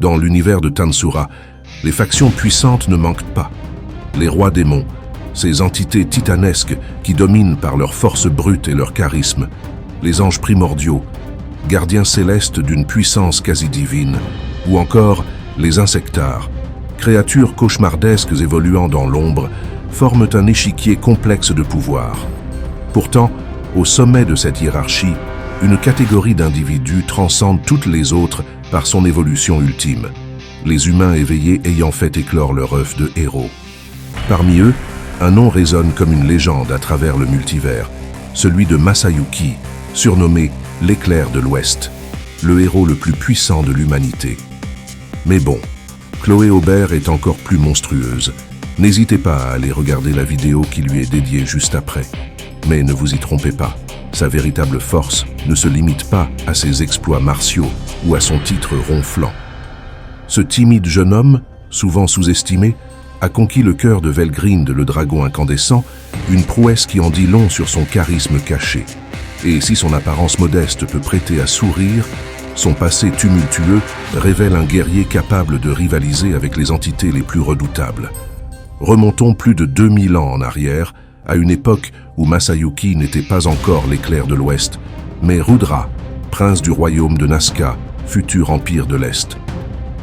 Dans l'univers de Tansura, les factions puissantes ne manquent pas. Les rois démons, ces entités titanesques qui dominent par leur force brute et leur charisme, les anges primordiaux, gardiens célestes d'une puissance quasi divine, ou encore les insectares, créatures cauchemardesques évoluant dans l'ombre, forment un échiquier complexe de pouvoir. Pourtant, au sommet de cette hiérarchie, une catégorie d'individus transcende toutes les autres par son évolution ultime, les humains éveillés ayant fait éclore leur œuf de héros. Parmi eux, un nom résonne comme une légende à travers le multivers, celui de Masayuki, surnommé l'éclair de l'Ouest, le héros le plus puissant de l'humanité. Mais bon, Chloé Aubert est encore plus monstrueuse. N'hésitez pas à aller regarder la vidéo qui lui est dédiée juste après. Mais ne vous y trompez pas, sa véritable force ne se limite pas à ses exploits martiaux ou à son titre ronflant. Ce timide jeune homme, souvent sous-estimé, a conquis le cœur de Velgrind, le dragon incandescent, une prouesse qui en dit long sur son charisme caché. Et si son apparence modeste peut prêter à sourire, son passé tumultueux révèle un guerrier capable de rivaliser avec les entités les plus redoutables. Remontons plus de 2000 ans en arrière, à une époque où Masayuki n'était pas encore l'éclair de l'Ouest, mais Rudra, prince du royaume de Nazca, futur empire de l'Est.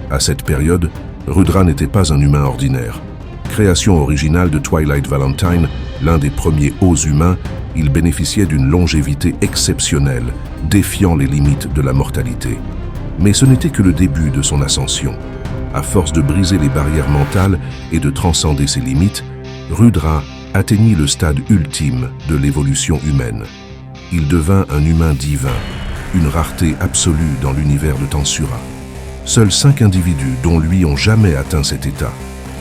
À cette période, Rudra n'était pas un humain ordinaire. Création originale de Twilight Valentine, l'un des premiers hauts humains, il bénéficiait d'une longévité exceptionnelle, défiant les limites de la mortalité. Mais ce n'était que le début de son ascension. À force de briser les barrières mentales et de transcender ses limites, Rudra atteignit le stade ultime de l'évolution humaine. Il devint un humain divin, une rareté absolue dans l'univers de Tansura. Seuls 5 individus, dont lui, ont jamais atteint cet état.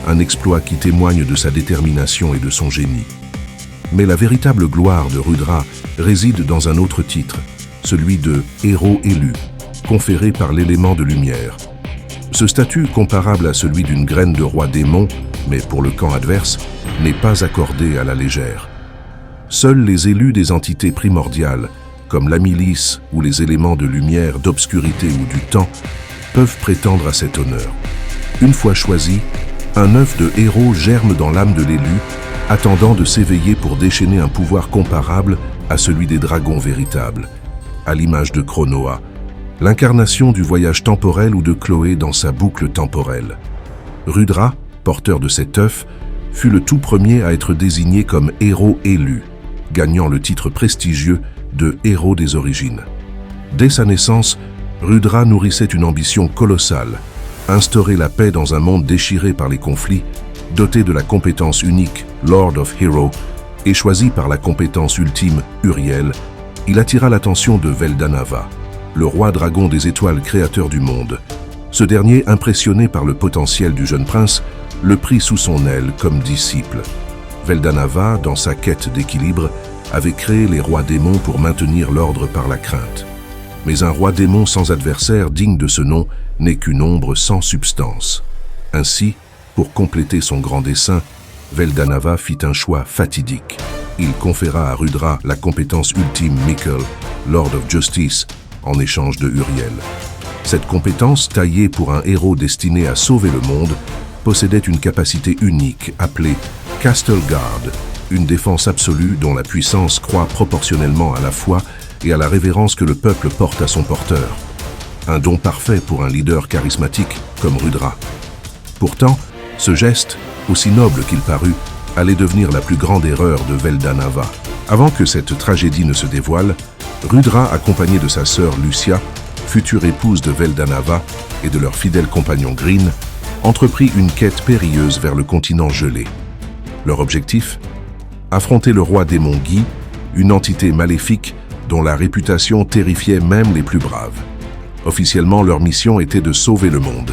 Un exploit qui témoigne de sa détermination et de son génie. Mais la véritable gloire de Rudra réside dans un autre titre, celui de héros élu, conféré par l'élément de lumière. Ce statut, comparable à celui d'une graine de roi démon, mais pour le camp adverse, n'est pas accordé à la légère. Seuls les élus des entités primordiales, comme la milice ou les éléments de lumière, d'obscurité ou du temps, peuvent prétendre à cet honneur. Une fois choisi, un œuf de héros germe dans l'âme de l'élu, attendant de s'éveiller pour déchaîner un pouvoir comparable à celui des dragons véritables, à l'image de Chronoa, l'incarnation du voyage temporel ou de Chloé dans sa boucle temporelle. Rudra, porteur de cet œuf, fut le tout premier à être désigné comme héros élu, gagnant le titre prestigieux de héros des origines. Dès sa naissance, Rudra nourrissait une ambition colossale, instaurer la paix dans un monde déchiré par les conflits, doté de la compétence unique Lord of Hero et choisi par la compétence ultime Uriel, il attira l'attention de Veldanava, le roi dragon des étoiles créateur du monde. Ce dernier, impressionné par le potentiel du jeune prince, le prit sous son aile comme disciple. Veldanava, dans sa quête d'équilibre, avait créé les rois démons pour maintenir l'ordre par la crainte. Mais un roi démon sans adversaire digne de ce nom n'est qu'une ombre sans substance. Ainsi, pour compléter son grand dessein, Veldanava fit un choix fatidique. Il conféra à Rudra la compétence ultime Mikkel, Lord of Justice, en échange de Uriel. Cette compétence, taillée pour un héros destiné à sauver le monde, possédait une capacité unique appelée Castle Guard, une défense absolue dont la puissance croît proportionnellement à la foi et à la révérence que le peuple porte à son porteur. Un don parfait pour un leader charismatique comme Rudra. Pourtant, ce geste, aussi noble qu'il parut, allait devenir la plus grande erreur de Veldanava. Avant que cette tragédie ne se dévoile, Rudra, accompagné de sa sœur Lucia, future épouse de Veldanava et de leur fidèle compagnon Green, entreprit une quête périlleuse vers le continent gelé. Leur objectif ? Affronter le roi démon Guy, une entité maléfique dont la réputation terrifiait même les plus braves. Officiellement, leur mission était de sauver le monde.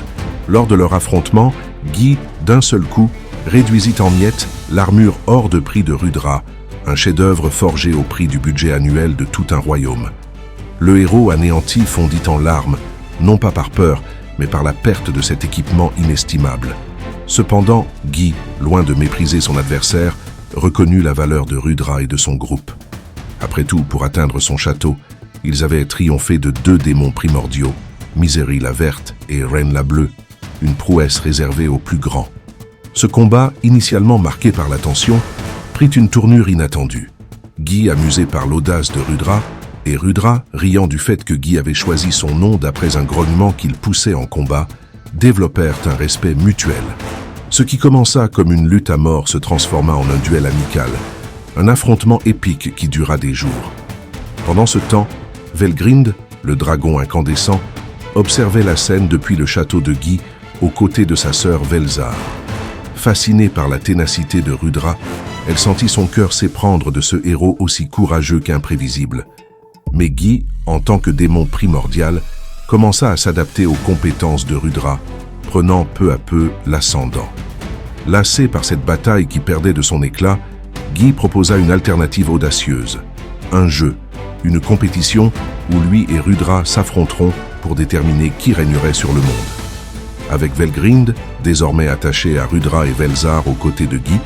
Lors de leur affrontement, Guy, d'un seul coup, réduisit en miettes l'armure hors de prix de Rudra, un chef-d'œuvre forgé au prix du budget annuel de tout un royaume. Le héros anéanti fondit en larmes, non pas par peur, mais par la perte de cet équipement inestimable. Cependant, Guy, loin de mépriser son adversaire, reconnut la valeur de Rudra et de son groupe. Après tout, pour atteindre son château, ils avaient triomphé de 2 démons primordiaux, Misery la verte et Ren la bleue, une prouesse réservée aux plus grands. Ce combat, initialement marqué par la tension, prit une tournure inattendue. Guy, amusé par l'audace de Rudra, et Rudra, riant du fait que Guy avait choisi son nom d'après un grognement qu'il poussait en combat, développèrent un respect mutuel. Ce qui commença comme une lutte à mort se transforma en un duel amical, un affrontement épique qui dura des jours. Pendant ce temps, Velgrind, le dragon incandescent, observait la scène depuis le château de Guy aux côtés de sa sœur Velzar. Fascinée par la ténacité de Rudra, elle sentit son cœur s'éprendre de ce héros aussi courageux qu'imprévisible. Mais Guy, en tant que démon primordial, commença à s'adapter aux compétences de Rudra, prenant peu à peu l'ascendant. Lassé par cette bataille qui perdait de son éclat, Guy proposa une alternative audacieuse. Un jeu, une compétition où lui et Rudra s'affronteront pour déterminer qui régnerait sur le monde. Avec Velgrind, désormais attaché à Rudra et Velzar aux côtés de Guy,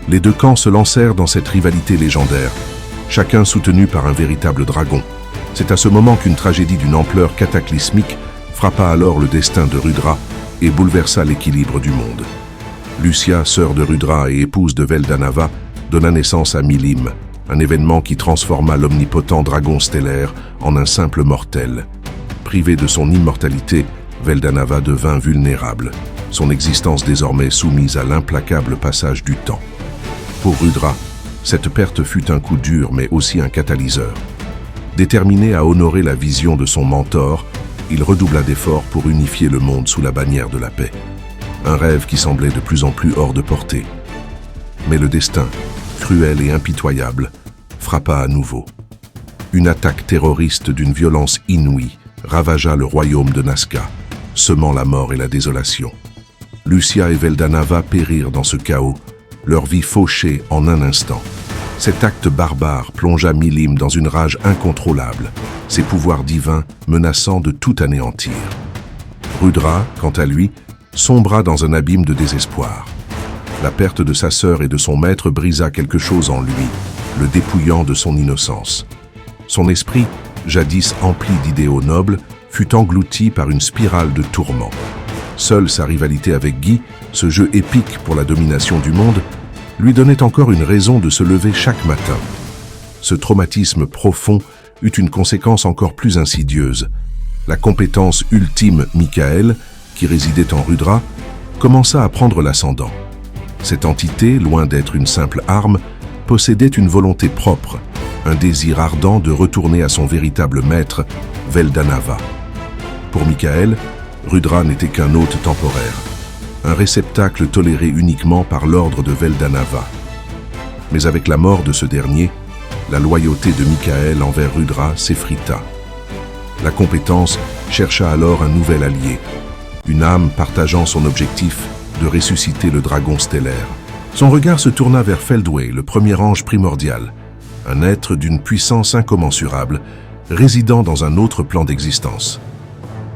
les deux camps se lancèrent dans cette rivalité légendaire, chacun soutenu par un véritable dragon. C'est à ce moment qu'une tragédie d'une ampleur cataclysmique frappa alors le destin de Rudra et bouleversa l'équilibre du monde. Lucia, sœur de Rudra et épouse de Veldanava, donna naissance à Milim, un événement qui transforma l'omnipotent dragon stellaire en un simple mortel. Privé de son immortalité, Veldanava devint vulnérable, son existence désormais soumise à l'implacable passage du temps. Pour Rudra, cette perte fut un coup dur mais aussi un catalyseur. Déterminé à honorer la vision de son mentor, il redoubla d'efforts pour unifier le monde sous la bannière de la paix. Un rêve qui semblait de plus en plus hors de portée. Mais le destin, cruel et impitoyable, frappa à nouveau. Une attaque terroriste d'une violence inouïe ravagea le royaume de Nazca, semant la mort et la désolation. Lucia et Veldanava périrent dans ce chaos, leur vie fauchée en un instant. Cet acte barbare plongea Milim dans une rage incontrôlable, ses pouvoirs divins menaçant de tout anéantir. Rudra, quant à lui, sombra dans un abîme de désespoir. La perte de sa sœur et de son maître brisa quelque chose en lui, le dépouillant de son innocence. Son esprit, jadis empli d'idéaux nobles, fut englouti par une spirale de tourments. Seule sa rivalité avec Guy, ce jeu épique pour la domination du monde, lui donnait encore une raison de se lever chaque matin. Ce traumatisme profond eut une conséquence encore plus insidieuse. La compétence ultime Michael, qui résidait en Rudra, commença à prendre l'ascendant. Cette entité, loin d'être une simple arme, possédait une volonté propre, un désir ardent de retourner à son véritable maître, Veldanava. Pour Michael, Rudra n'était qu'un hôte temporaire, un réceptacle toléré uniquement par l'ordre de Veldanava. Mais avec la mort de ce dernier, la loyauté de Michael envers Rudra s'effrita. La compétence chercha alors un nouvel allié, une âme partageant son objectif de ressusciter le dragon stellaire. Son regard se tourna vers Feldway, le premier ange primordial, un être d'une puissance incommensurable, résidant dans un autre plan d'existence.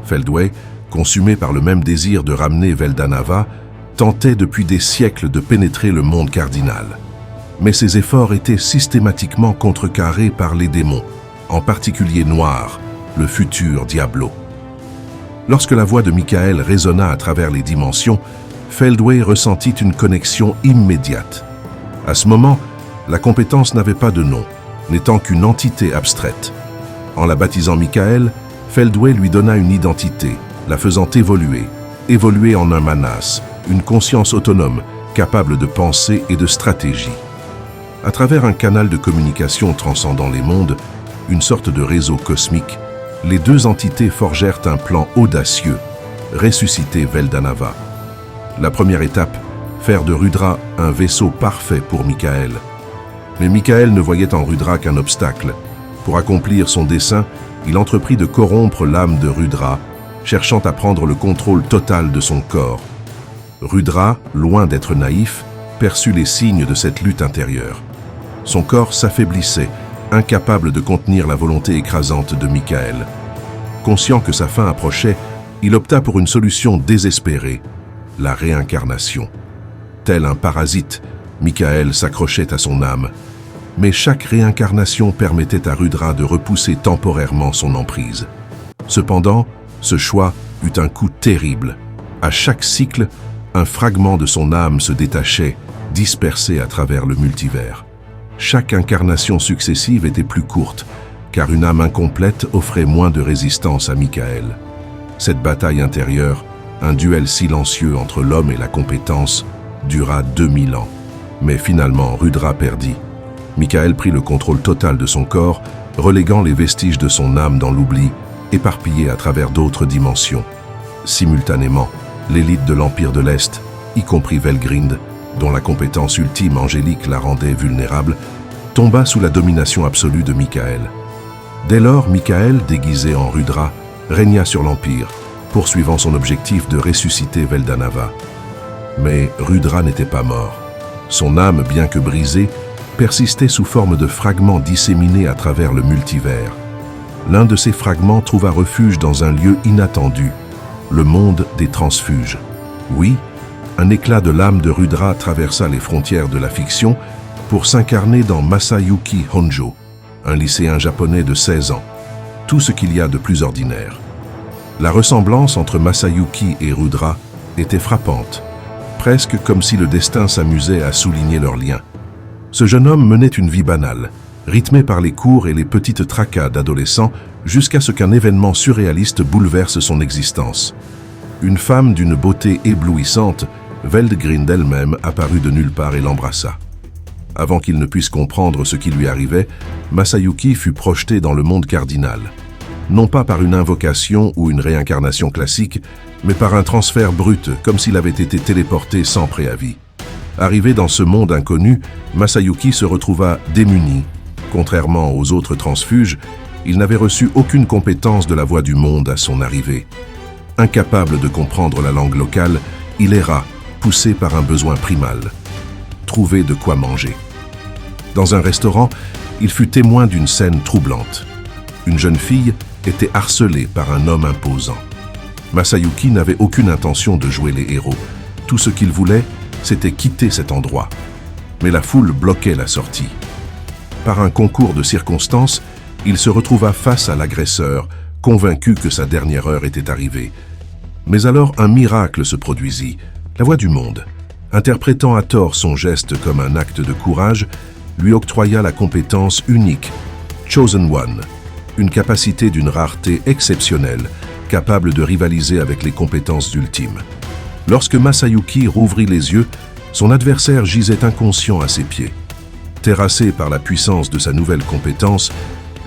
Feldway, consumé par le même désir de ramener Veldanava, tentait depuis des siècles de pénétrer le monde cardinal. Mais ses efforts étaient systématiquement contrecarrés par les démons, en particulier Noir, le futur Diablo. Lorsque la voix de Michael résonna à travers les dimensions, Feldway ressentit une connexion immédiate. À ce moment, la compétence n'avait pas de nom, n'étant qu'une entité abstraite. En la baptisant Michael, Feldway lui donna une identité, la faisant évoluer en un manas, une conscience autonome, capable de pensée et de stratégie. À travers un canal de communication transcendant les mondes, une sorte de réseau cosmique, les deux entités forgèrent un plan audacieux, ressusciter Veldanava. La première étape, faire de Rudra un vaisseau parfait pour Michael. Mais Michael ne voyait en Rudra qu'un obstacle. Pour accomplir son dessein, il entreprit de corrompre l'âme de Rudra, cherchant à prendre le contrôle total de son corps. Rudra, loin d'être naïf, perçut les signes de cette lutte intérieure. Son corps s'affaiblissait, incapable de contenir la volonté écrasante de Michael. Conscient que sa fin approchait, il opta pour une solution désespérée, la réincarnation. Tel un parasite, Michael s'accrochait à son âme. Mais chaque réincarnation permettait à Rudra de repousser temporairement son emprise. Cependant, Ce choix eut un coût terrible. À chaque cycle, un fragment de son âme se détachait, dispersé à travers le multivers. Chaque incarnation successive était plus courte, car une âme incomplète offrait moins de résistance à Michael. Cette bataille intérieure, un duel silencieux entre l'homme et la compétence, dura 2000 ans. Mais finalement, Rudra perdit. Michael prit le contrôle total de son corps, reléguant les vestiges de son âme dans l'oubli, éparpillés à travers d'autres dimensions. Simultanément, l'élite de l'Empire de l'Est, y compris Velgrind, dont la compétence ultime angélique la rendait vulnérable, tomba sous la domination absolue de Michael. Dès lors, Michael, déguisé en Rudra, régna sur l'Empire, poursuivant son objectif de ressusciter Veldanava. Mais Rudra n'était pas mort. Son âme, bien que brisée, persistait sous forme de fragments disséminés à travers le multivers. L'un de ces fragments trouva refuge dans un lieu inattendu, le monde des transfuges. Oui, un éclat de l'âme de Rudra traversa les frontières de la fiction pour s'incarner dans Masayuki Honjo, un lycéen japonais de 16 ans. Tout ce qu'il y a de plus ordinaire. La ressemblance entre Masayuki et Rudra était frappante, presque comme si le destin s'amusait à souligner leur lien. Ce jeune homme menait une vie banale, rythmée par les cours et les petites tracas d'adolescents, jusqu'à ce qu'un événement surréaliste bouleverse son existence. Une femme d'une beauté éblouissante, Veldgrind elle-même apparut de nulle part et l'embrassa. Avant qu'il ne puisse comprendre ce qui lui arrivait, Masayuki fut projeté dans le monde cardinal. Non pas par une invocation ou une réincarnation classique, mais par un transfert brut, comme s'il avait été téléporté sans préavis. Arrivé dans ce monde inconnu, Masayuki se retrouva démuni. Contrairement aux autres transfuges, il n'avait reçu aucune compétence de la voix du monde à son arrivée. Incapable de comprendre la langue locale, il erra, poussé par un besoin primal. Trouver de quoi manger. Dans un restaurant, il fut témoin d'une scène troublante. Une jeune fille était harcelée par un homme imposant. Masayuki n'avait aucune intention de jouer les héros. Tout ce qu'il voulait, c'était quitter cet endroit. Mais la foule bloquait la sortie. Par un concours de circonstances, il se retrouva face à l'agresseur, convaincu que sa dernière heure était arrivée. Mais alors un miracle se produisit. La voix du monde, interprétant à tort son geste comme un acte de courage, lui octroya la compétence unique, Chosen One, une capacité d'une rareté exceptionnelle, capable de rivaliser avec les compétences ultimes. Lorsque Masayuki rouvrit les yeux, son adversaire gisait inconscient à ses pieds. Terrassé par la puissance de sa nouvelle compétence,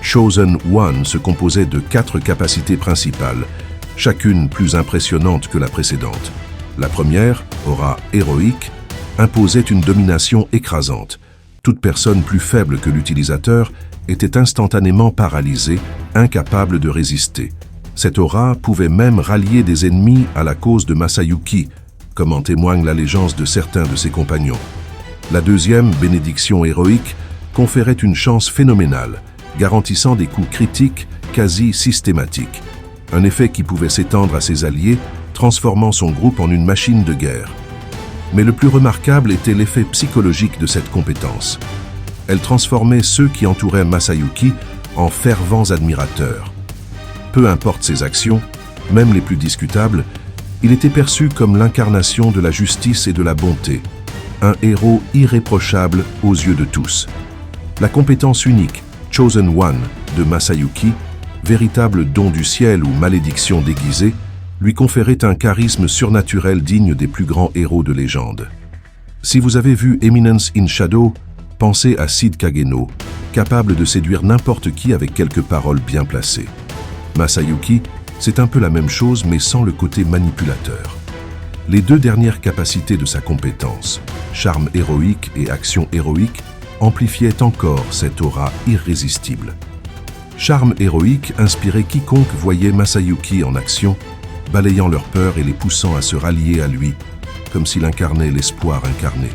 Chosen One se composait de 4 capacités principales, chacune plus impressionnante que la précédente. La première, aura héroïque, imposait une domination écrasante. Toute personne plus faible que l'utilisateur était instantanément paralysée, incapable de résister. Cette aura pouvait même rallier des ennemis à la cause de Masayuki, comme en témoigne l'allégeance de certains de ses compagnons. La deuxième, bénédiction héroïque, conférait une chance phénoménale, garantissant des coups critiques quasi systématiques. Un effet qui pouvait s'étendre à ses alliés, transformant son groupe en une machine de guerre. Mais le plus remarquable était l'effet psychologique de cette compétence. Elle transformait ceux qui entouraient Masayuki en fervents admirateurs. Peu importe ses actions, même les plus discutables, il était perçu comme l'incarnation de la justice et de la bonté, un héros irréprochable aux yeux de tous. La compétence unique, Chosen One, de Masayuki, véritable don du ciel ou malédiction déguisée, lui conférait un charisme surnaturel digne des plus grands héros de légende. Si vous avez vu Eminence in Shadow, pensez à Sid Kageno, capable de séduire n'importe qui avec quelques paroles bien placées. Masayuki, c'est un peu la même chose mais sans le côté manipulateur. Les 2 dernières capacités de sa compétence, charme héroïque et action héroïque, amplifiaient encore cette aura irrésistible. Charme héroïque inspirait quiconque voyait Masayuki en action, balayant leur peur et les poussant à se rallier à lui, comme s'il incarnait l'espoir incarné.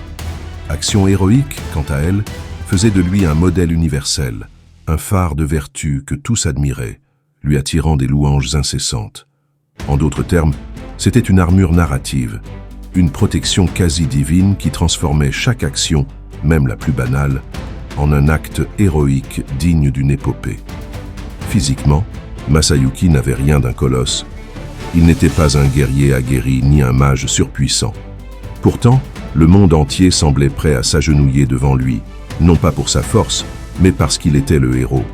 Action héroïque, quant à elle, faisait de lui un modèle universel, un phare de vertu que tous admiraient, lui attirant des louanges incessantes. En d'autres termes, c'était une armure narrative, une protection quasi divine qui transformait chaque action, même la plus banale, en un acte héroïque digne d'une épopée. Physiquement, Masayuki n'avait rien d'un colosse, Il n'était pas un guerrier aguerri ni un mage surpuissant. Pourtant, le monde entier semblait prêt à s'agenouiller devant lui, non pas pour sa force, mais parce qu'il était le héros.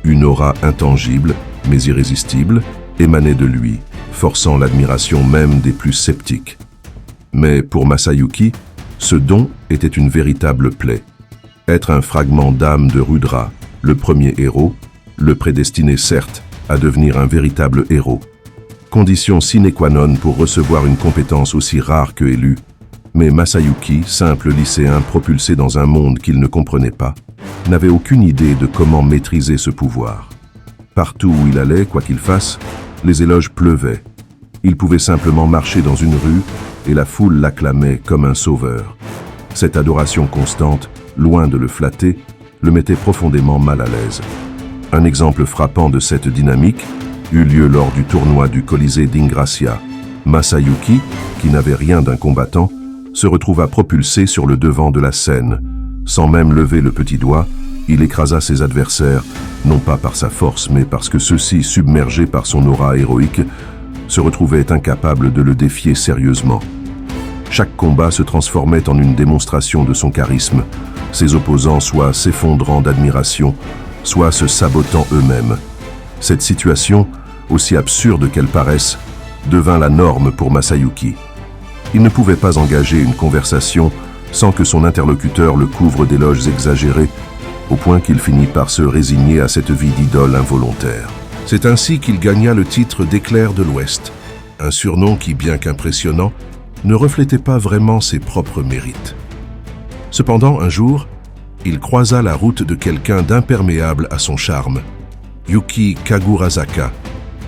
Une aura intangible, mais irrésistible, émanait de lui, forçant l'admiration même des plus sceptiques. Mais pour Masayuki, ce don était une véritable plaie. Être un fragment d'âme de Rudra, le premier héros, le prédestinait certes à devenir un véritable héros. Condition sine qua non pour recevoir une compétence aussi rare que élue. Mais Masayuki, simple lycéen propulsé dans un monde qu'il ne comprenait pas, n'avait aucune idée de comment maîtriser ce pouvoir. Partout où il allait, quoi qu'il fasse, les éloges pleuvaient. Il pouvait simplement marcher dans une rue et la foule l'acclamait comme un sauveur. Cette adoration constante, loin de le flatter, le mettait profondément mal à l'aise. Un exemple frappant de cette dynamique eut lieu lors du tournoi du Colisée d'Ingrassia. Masayuki, qui n'avait rien d'un combattant, se retrouva propulsé sur le devant de la scène. Sans même lever le petit doigt, il écrasa ses adversaires, non pas par sa force, mais parce que ceux-ci, submergés par son aura héroïque, se retrouvaient incapables de le défier sérieusement. Chaque combat se transformait en une démonstration de son charisme, ses opposants soit s'effondrant d'admiration, soit se sabotant eux-mêmes. Cette situation, aussi absurde qu'elle paraisse, devint la norme pour Masayuki. Il ne pouvait pas engager une conversation sans que son interlocuteur le couvre d'éloges exagérés, au point qu'il finit par se résigner à cette vie d'idole involontaire. C'est ainsi qu'il gagna le titre d'Éclair de l'Ouest, un surnom qui, bien qu'impressionnant, ne reflétait pas vraiment ses propres mérites. Cependant, un jour, il croisa la route de quelqu'un d'imperméable à son charme, Yuki Kagurazaka,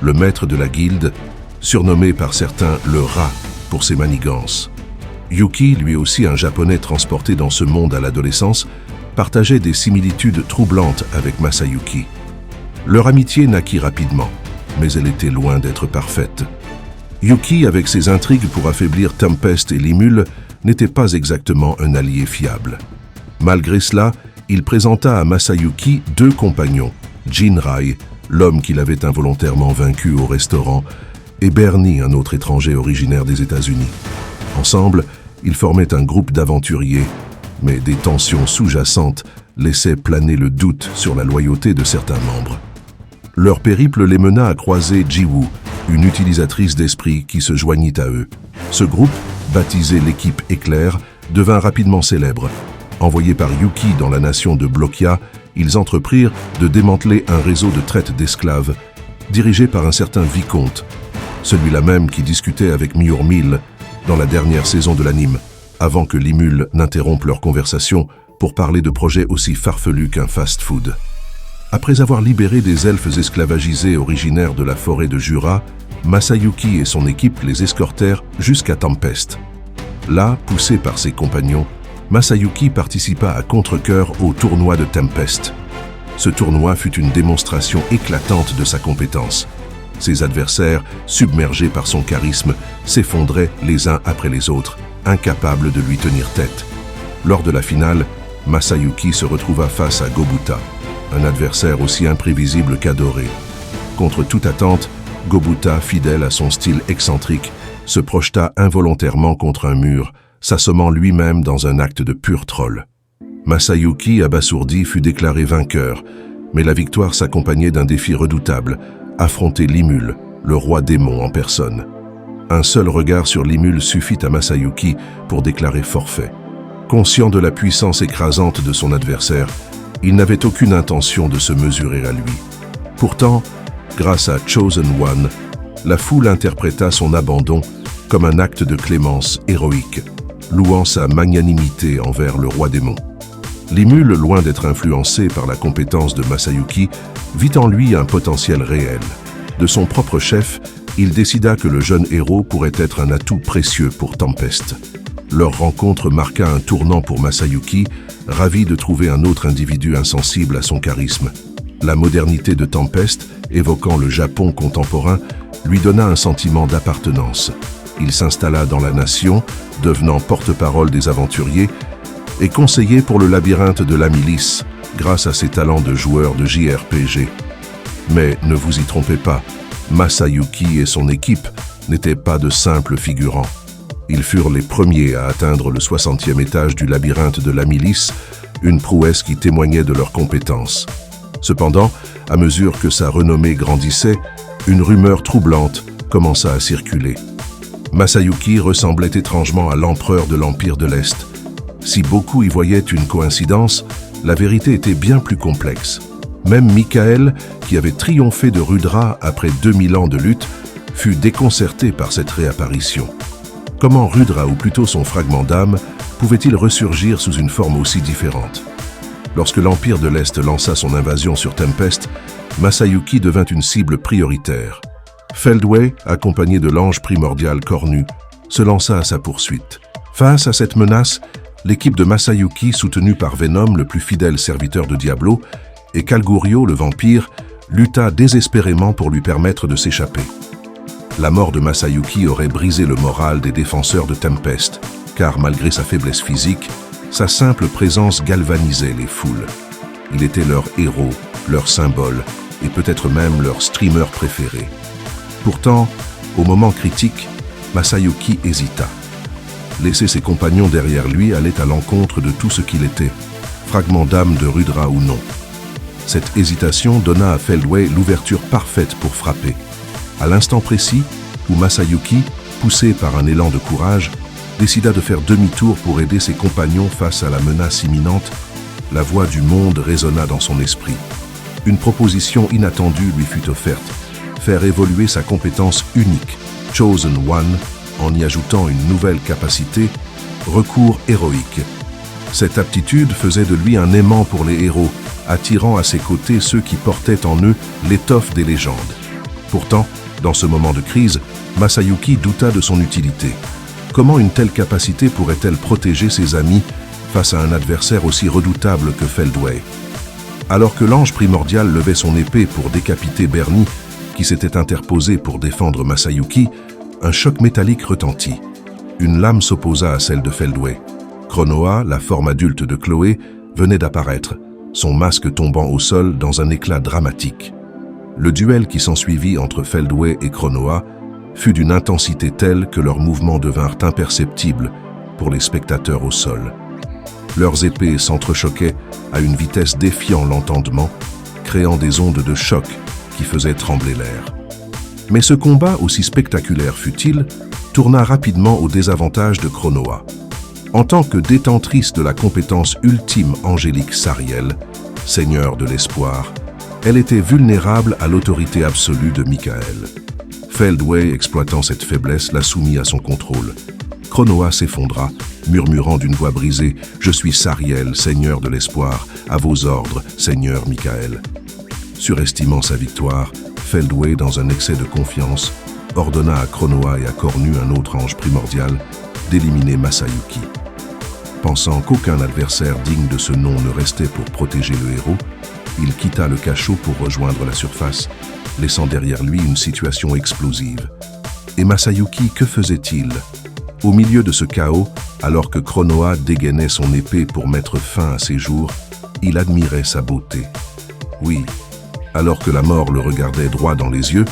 le maître de la guilde, surnommé par certains le rat pour ses manigances. Yuki, lui aussi un japonais transporté dans ce monde à l'adolescence, partageait des similitudes troublantes avec Masayuki. Leur amitié naquit rapidement, mais elle était loin d'être parfaite. Yuki, avec ses intrigues pour affaiblir Tempest et Limul, n'était pas exactement un allié fiable. Malgré cela, il présenta à Masayuki deux compagnons, Jinrai, l'homme qu'il avait involontairement vaincu au restaurant, et Bernie, un autre étranger originaire des États-Unis. Ensemble, ils formaient un groupe d'aventuriers, mais des tensions sous-jacentes laissaient planer le doute sur la loyauté de certains membres. Leur périple les mena à croiser Jiwoo, une utilisatrice d'esprit qui se joignit à eux. Ce groupe, baptisé l'équipe Éclair, devint rapidement célèbre. Envoyés par Yuki dans la nation de Blokia, ils entreprirent de démanteler un réseau de traite d'esclaves, dirigé par un certain vicomte, celui-là même qui discutait avec Myourmil dans la dernière saison de l'anime, avant que Limul n'interrompe leur conversation pour parler de projets aussi farfelus qu'un fast-food. Après avoir libéré des elfes esclavagisés originaires de la forêt de Jura, Masayuki et son équipe les escortèrent jusqu'à Tempest. Là, poussé par ses compagnons, Masayuki participa à contre-cœur au tournoi de Tempest. Ce tournoi fut une démonstration éclatante de sa compétence. Ses adversaires, submergés par son charisme, s'effondraient les uns après les autres, incapables de lui tenir tête. Lors de la finale, Masayuki se retrouva face à Gobuta, un adversaire aussi imprévisible qu'adoré. Contre toute attente, Gobuta, fidèle à son style excentrique, se projeta involontairement contre un mur, s'assommant lui-même dans un acte de pur troll. Masayuki, abasourdi, fut déclaré vainqueur, mais la victoire s'accompagnait d'un défi redoutable, affronter Limul, le roi démon en personne. Un seul regard sur Limul suffit à Masayuki pour déclarer forfait. Conscient de la puissance écrasante de son adversaire, il n'avait aucune intention de se mesurer à lui. Pourtant, grâce à Chosen One, la foule interpréta son abandon comme un acte de clémence héroïque, louant sa magnanimité envers le roi démon. Limul, loin d'être influencé par la compétence de Masayuki, vit en lui un potentiel réel. De son propre chef, il décida que le jeune héros pourrait être un atout précieux pour Tempest. Leur rencontre marqua un tournant pour Masayuki, ravi de trouver un autre individu insensible à son charisme. La modernité de Tempest, évoquant le Japon contemporain, lui donna un sentiment d'appartenance. Il s'installa dans la nation, devenant porte-parole des aventuriers, et conseiller pour le labyrinthe de la milice, grâce à ses talents de joueur de JRPG. Mais ne vous y trompez pas, Masayuki et son équipe n'étaient pas de simples figurants. Ils furent les premiers à atteindre le 60e étage du labyrinthe de la milice, une prouesse qui témoignait de leurs compétences. Cependant, à mesure que sa renommée grandissait, une rumeur troublante commença à circuler. Masayuki ressemblait étrangement à l'empereur de l'Empire de l'Est. Si beaucoup y voyaient une coïncidence, la vérité était bien plus complexe. Même Michael, qui avait triomphé de Rudra après 2000 ans de lutte, fut déconcerté par cette réapparition. Comment Rudra, ou plutôt son fragment d'âme, pouvait-il ressurgir sous une forme aussi différente? Lorsque l'Empire de l'Est lança son invasion sur Tempest, Masayuki devint une cible prioritaire. Feldway, accompagné de l'ange primordial cornu, se lança à sa poursuite. Face à cette menace, l'équipe de Masayuki, soutenue par Venom, le plus fidèle serviteur de Diablo, et Kalgurio, le vampire, lutta désespérément pour lui permettre de s'échapper. La mort de Masayuki aurait brisé le moral des défenseurs de Tempest, car malgré sa faiblesse physique, sa simple présence galvanisait les foules. Il était leur héros, leur symbole, et peut-être même leur streamer préféré. Pourtant, au moment critique, Masayuki hésita. Laisser ses compagnons derrière lui allait à l'encontre de tout ce qu'il était, fragment d'âme de Rudra ou non. Cette hésitation donna à Feldway l'ouverture parfaite pour frapper. À l'instant précis où Masayuki, poussé par un élan de courage, décida de faire demi-tour pour aider ses compagnons face à la menace imminente, la voix du monde résonna dans son esprit. Une proposition inattendue lui fut offerte, faire évoluer sa compétence unique, Chosen One, en y ajoutant une nouvelle capacité, recours héroïque. Cette aptitude faisait de lui un aimant pour les héros, attirant à ses côtés ceux qui portaient en eux l'étoffe des légendes. Pourtant, dans ce moment de crise, Masayuki douta de son utilité. Comment une telle capacité pourrait-elle protéger ses amis face à un adversaire aussi redoutable que Feldway? Alors que l'ange primordial levait son épée pour décapiter Bernie, qui s'était interposé pour défendre Masayuki, un choc métallique retentit. Une lame s'opposa à celle de Feldway. Chronoa, la forme adulte de Chloé, venait d'apparaître, son masque tombant au sol dans un éclat dramatique. Le duel qui s'ensuivit entre Feldway et Chronoa fut d'une intensité telle que leurs mouvements devinrent imperceptibles pour les spectateurs au sol. Leurs épées s'entrechoquaient à une vitesse défiant l'entendement, créant des ondes de choc qui faisaient trembler l'air. Mais ce combat, aussi spectaculaire fut-il, tourna rapidement au désavantage de Chronoa. En tant que détentrice de la compétence ultime angélique Sariel, seigneur de l'espoir, elle était vulnérable à l'autorité absolue de Michael. Feldway, exploitant cette faiblesse, la soumit à son contrôle. Chronoa s'effondra, murmurant d'une voix brisée « Je suis Sariel, seigneur de l'espoir, à vos ordres, seigneur Michael ». Surestimant sa victoire, Feldway, dans un excès de confiance, ordonna à Chronoa et à Cornu, un autre ange primordial, d'éliminer Masayuki. Pensant qu'aucun adversaire digne de ce nom ne restait pour protéger le héros, il quitta le cachot pour rejoindre la surface, laissant derrière lui une situation explosive. Et Masayuki, que faisait-il? Au milieu de ce chaos, alors que Chronoa dégainait son épée pour mettre fin à ses jours, il admirait sa beauté. Oui, alors que la mort le regardait droit dans les yeux,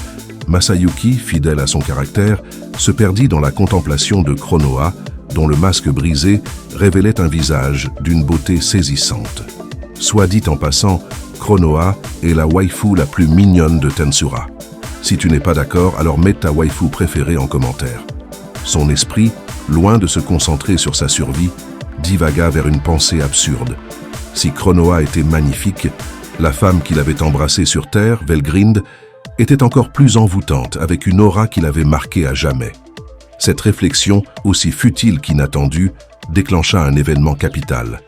Masayuki, fidèle à son caractère, se perdit dans la contemplation de Chronoa, dont le masque brisé révélait un visage d'une beauté saisissante. Soit dit en passant, Chronoa est la waifu la plus mignonne de Tensura. Si tu n'es pas d'accord, alors mets ta waifu préférée en commentaire. Son esprit, loin de se concentrer sur sa survie, divagua vers une pensée absurde. Si Chronoa était magnifique, la femme qu'il avait embrassée sur Terre, Velgrind, était encore plus envoûtante, avec une aura qui l'avait marquée à jamais. Cette réflexion, aussi futile qu'inattendue, déclencha un événement capital.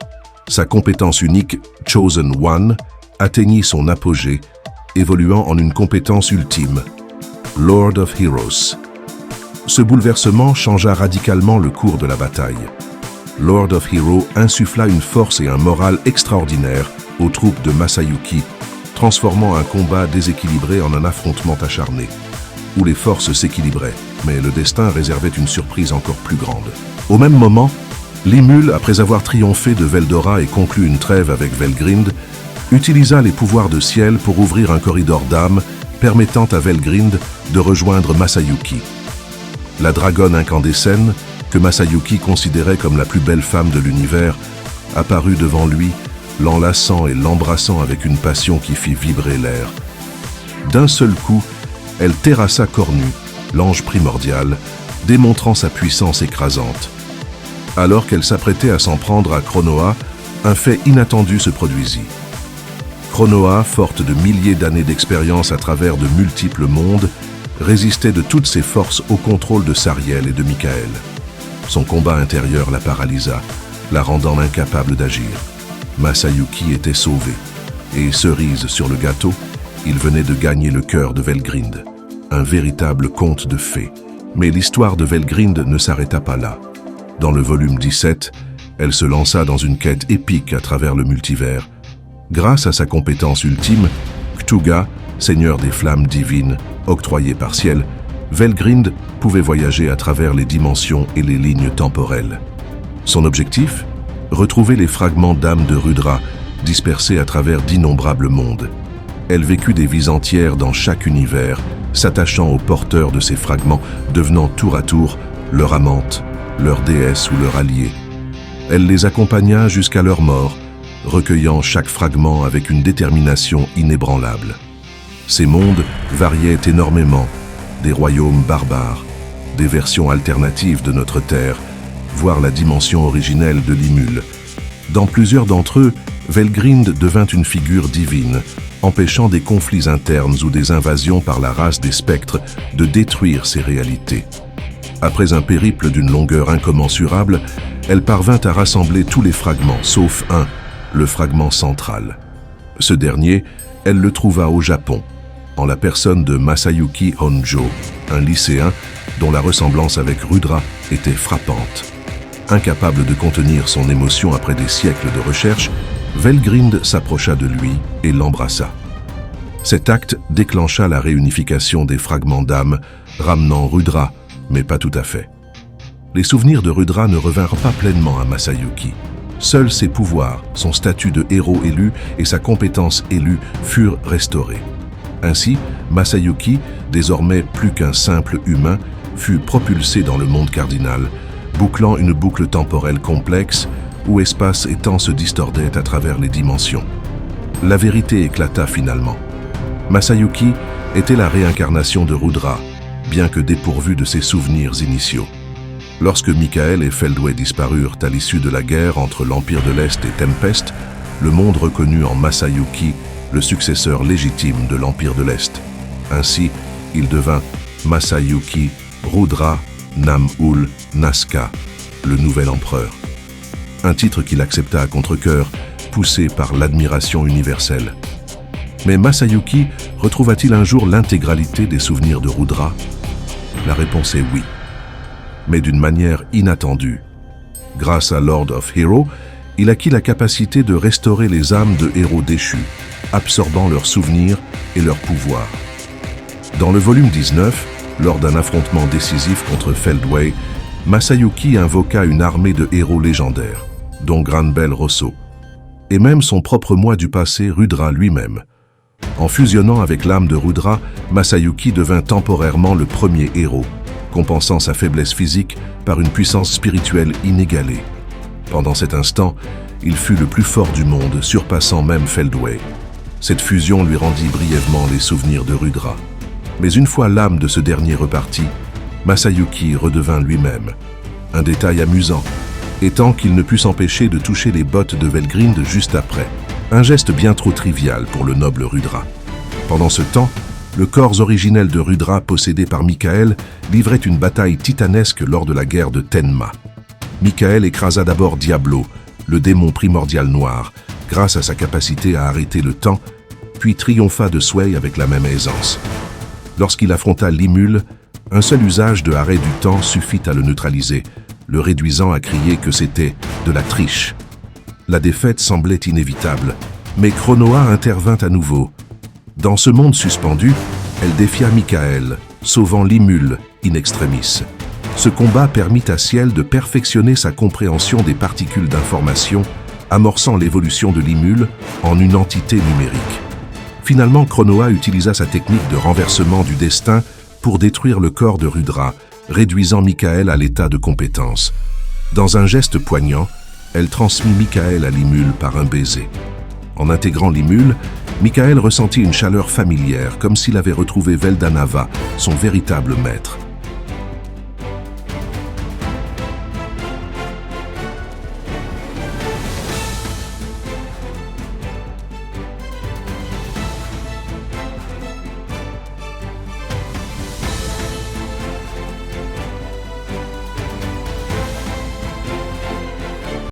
Sa compétence unique, Chosen One, atteignit son apogée, évoluant en une compétence ultime, Lord of Heroes. Ce bouleversement changea radicalement le cours de la bataille. Lord of Heroes insuffla une force et un moral extraordinaires aux troupes de Masayuki, transformant un combat déséquilibré en un affrontement acharné, où les forces s'équilibraient, mais le destin réservait une surprise encore plus grande. Au même moment, Limul, après avoir triomphé de Veldora et conclu une trêve avec Velgrind, utilisa les pouvoirs de ciel pour ouvrir un corridor d'âme permettant à Velgrind de rejoindre Masayuki. La dragonne incandescente, que Masayuki considérait comme la plus belle femme de l'univers, apparut devant lui, l'enlaçant et l'embrassant avec une passion qui fit vibrer l'air. D'un seul coup, elle terrassa Cornu, l'ange primordial, démontrant sa puissance écrasante. Alors qu'elle s'apprêtait à s'en prendre à Chronoa, un fait inattendu se produisit. Chronoa, forte de milliers d'années d'expérience à travers de multiples mondes, résistait de toutes ses forces au contrôle de Sariel et de Michael. Son combat intérieur la paralysa, la rendant incapable d'agir. Masayuki était sauvé, et cerise sur le gâteau, il venait de gagner le cœur de Velgrind. Un véritable conte de fées. Mais l'histoire de Velgrind ne s'arrêta pas là. Dans le volume 17, elle se lança dans une quête épique à travers le multivers. Grâce à sa compétence ultime, Cthugha, seigneur des flammes divines, octroyées par Ciel, Velgrind pouvait voyager à travers les dimensions et les lignes temporelles. Son objectif ? Retrouver les fragments d'âme de Rudra, dispersés à travers d'innombrables mondes. Elle vécut des vies entières dans chaque univers, s'attachant aux porteurs de ces fragments, devenant tour à tour leur amante, leur déesse ou leur allié. Elle les accompagna jusqu'à leur mort, recueillant chaque fragment avec une détermination inébranlable. Ces mondes variaient énormément, des royaumes barbares, des versions alternatives de notre Terre, voire la dimension originelle de Limul. Dans plusieurs d'entre eux, Velgrind devint une figure divine, empêchant des conflits internes ou des invasions par la race des spectres de détruire ces réalités. Après un périple d'une longueur incommensurable, elle parvint à rassembler tous les fragments, sauf un, le fragment central. Ce dernier, elle le trouva au Japon, en la personne de Masayuki Honjo, un lycéen dont la ressemblance avec Rudra était frappante. Incapable de contenir son émotion après des siècles de recherche, Velgrind s'approcha de lui et l'embrassa. Cet acte déclencha la réunification des fragments d'âme, ramenant Rudra, mais pas tout à fait. Les souvenirs de Rudra ne revinrent pas pleinement à Masayuki. Seuls ses pouvoirs, son statut de héros élu et sa compétence élue furent restaurés. Ainsi, Masayuki, désormais plus qu'un simple humain, fut propulsé dans le monde cardinal, bouclant une boucle temporelle complexe où espace et temps se distordaient à travers les dimensions. La vérité éclata finalement. Masayuki était la réincarnation de Rudra, bien que dépourvu de ses souvenirs initiaux. Lorsque Michael et Feldway disparurent à l'issue de la guerre entre l'Empire de l'Est et Tempest, le monde reconnut en Masayuki le successeur légitime de l'Empire de l'Est. Ainsi, il devint Masayuki Rudra Nam-Ul Nazca, le nouvel empereur. Un titre qu'il accepta à contre-cœur, poussé par l'admiration universelle. Mais Masayuki retrouva-t-il un jour l'intégralité des souvenirs de Rudra ? La réponse est oui, mais d'une manière inattendue. Grâce à Lord of Hero, il acquit la capacité de restaurer les âmes de héros déchus, absorbant leurs souvenirs et leurs pouvoirs. Dans le volume 19, lors d'un affrontement décisif contre Feldway, Masayuki invoqua une armée de héros légendaires, dont Granbel Rosso, et même son propre moi du passé, Rudra lui-même. En fusionnant avec l'âme de Rudra, Masayuki devint temporairement le premier héros, compensant sa faiblesse physique par une puissance spirituelle inégalée. Pendant cet instant, il fut le plus fort du monde, surpassant même Feldway. Cette fusion lui rendit brièvement les souvenirs de Rudra. Mais une fois l'âme de ce dernier repartie, Masayuki redevint lui-même. Un détail amusant, étant qu'il ne put s'empêcher de toucher les bottes de Velgrind juste après. Un geste bien trop trivial pour le noble Rudra. Pendant ce temps, le corps originel de Rudra possédé par Michael livrait une bataille titanesque lors de la guerre de Tenma. Michael écrasa d'abord Diablo, le démon primordial noir, grâce à sa capacité à arrêter le temps, puis triompha de Sway avec la même aisance. Lorsqu'il affronta Limul, un seul usage de arrêt du temps suffit à le neutraliser, le réduisant à crier que c'était de la triche. La défaite semblait inévitable, mais Chronoa intervint à nouveau. Dans ce monde suspendu, elle défia Michael, sauvant Limul in extremis. Ce combat permit à Ciel de perfectionner sa compréhension des particules d'information, amorçant l'évolution de Limul en une entité numérique. Finalement, Cronoa utilisa sa technique de renversement du destin pour détruire le corps de Rudra, réduisant Michael à l'état de compétence. Dans un geste poignant, elle transmit Michael à Limul par un baiser. En intégrant Limul, Michael ressentit une chaleur familière, comme s'il avait retrouvé Veldanava, son véritable maître.